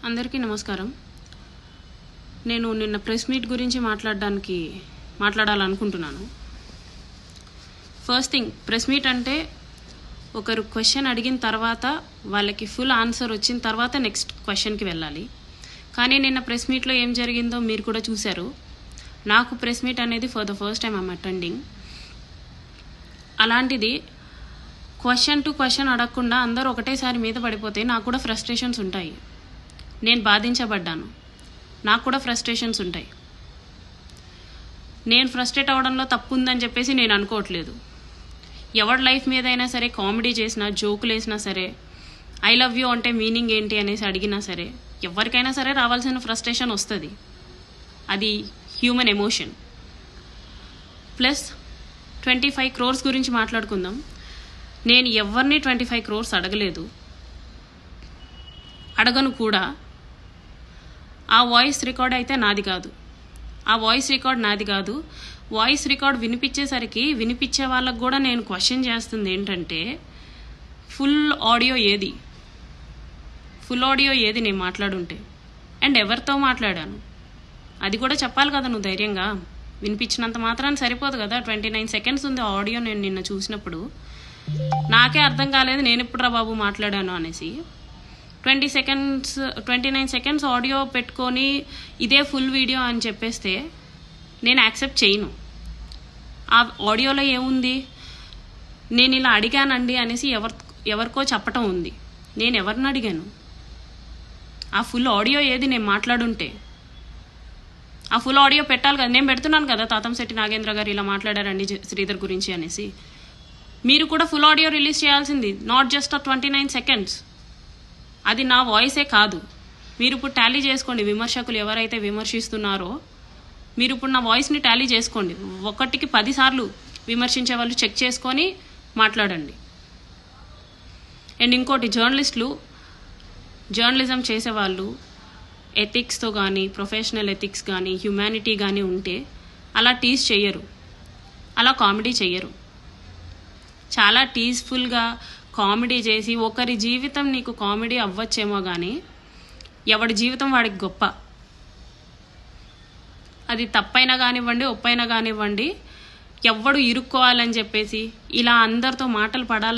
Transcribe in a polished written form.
అందరికీ నమస్కారం. నేను నిన్న ప్రెస్ మీట్ గురించి మాట్లాడాలనుకుంటున్నాను. ఫస్ట్ థింగ్, ప్రెస్ మీట్ అంటే ఒకరు క్వశ్చన్ అడిగిన తర్వాత వాళ్ళకి ఫుల్ ఆన్సర్ వచ్చిన తర్వాత నెక్స్ట్ క్వశ్చన్కి వెళ్ళాలి. కానీ నిన్న ప్రెస్ మీట్లో ఏం జరిగిందో మీరు కూడా చూశారు. నాకు ప్రెస్ మీట్ అనేది for the first time I'm attending. అలాంటిది క్వశ్చన్ టు క్వశ్చన్ అడగకుండా అందరూ ఒకటేసారి మీద పడిపోతే నాకు కూడా ఫ్రస్ట్రేషన్స్ ఉంటాయి. నేను బాధించబడ్డాను, నాకు కూడా ఫ్రస్ట్రేషన్స్ ఉంటాయి. నేను ఫ్రస్ట్రేట్ అవ్వడంలో తప్పు ఉందని చెప్పేసి నేను అనుకోవట్లేదు. ఎవరి లైఫ్ మీద అయినా సరే కామెడీ చేసినా, జోకులు వేసినా సరే, ఐ లవ్ యూ అంటే మీనింగ్ ఏంటి అనేసి అడిగినా సరే, ఎవరికైనా సరే రావాల్సిన ఫ్రస్ట్రేషన్ వస్తుంది. అది హ్యూమన్ ఎమోషన్. ప్లస్ 25 crores గురించి మాట్లాడుకుందాం. నేను ఎవరిని 25 crores అడగలేదు, అడగను కూడా. ఆ వాయిస్ రికార్డ్ అయితే నాది కాదు. వాయిస్ రికార్డ్ వినిపించేసరికి వినిపించే వాళ్ళకు కూడా నేను క్వశ్చన్ చేస్తుంది ఏంటంటే, ఫుల్ ఆడియో ఏది నేను మాట్లాడుంటే, అండ్ ఎవరితో మాట్లాడాను అది కూడా చెప్పాలి కదా. నువ్వు ధైర్యంగా వినిపించినంత మాత్రాన్ని సరిపోదు కదా. 29 seconds ఉంది ఆడియో. నేను నిన్న చూసినప్పుడు నాకే అర్థం కాలేదు నేను ఎప్పుడురా బాబు మాట్లాడాను అనేసి. 29 seconds ఆడియో పెట్టుకొని ఇదే ఫుల్ వీడియో అని చెప్పేస్తే నేను యాక్సెప్ట్ చేయను. ఆ ఆడియోలో ఏముంది, నేను ఇలా అడిగానండి అనేసి ఎవరికో చెప్పటం ఉంది. నేను ఎవరిని అడిగాను? ఆ ఫుల్ ఆడియో ఏది నేను మాట్లాడుంటే? ఆ ఫుల్ ఆడియో పెట్టాలి కదా. నేను పెడుతున్నాను కదా, తాతంశెట్టి నాగేంద్ర గారు ఇలా మాట్లాడారండి శ్రీధర్ గురించి అనేసి. మీరు కూడా ఫుల్ ఆడియో రిలీజ్ చేయాల్సింది, నాట్ జస్ట్ 29 seconds. అది నా వాయిసే కాదు. మీరు ఇప్పుడు టాలీ చేసుకోండి. విమర్శకులు ఎవరైతే విమర్శిస్తున్నారో మీరు ఇప్పుడు నా వాయిస్ని టాలీ చేసుకోండి. 1కి 10 సార్లు విమర్శించే వాళ్ళు చెక్ చేసుకొని మాట్లాడండి. అండ్ ఇంకోటి, జర్నలిజం చేసేవాళ్ళు ఎథిక్స్తో కానీ, ప్రొఫెషనల్ ఎథిక్స్ కానీ, హ్యుమానిటీ కానీ ఉంటే అలా టీజ్ చెయ్యరు, అలా కామెడీ చెయ్యరు. చాలా టీజ్ఫుల్గా కామెడీ చేసి, ఒకరి జీవితం నీకు కామెడీ అవ్వచ్చేమో కానీ ఎవడి జీవితం వాడికి గొప్ప. అది తప్పైనా కానివ్వండి, ఒప్పైనా కానివ్వండి, ఎవడు ఇరుక్కోవాలని చెప్పేసి ఇలా అందరితో మాటలు పడాలి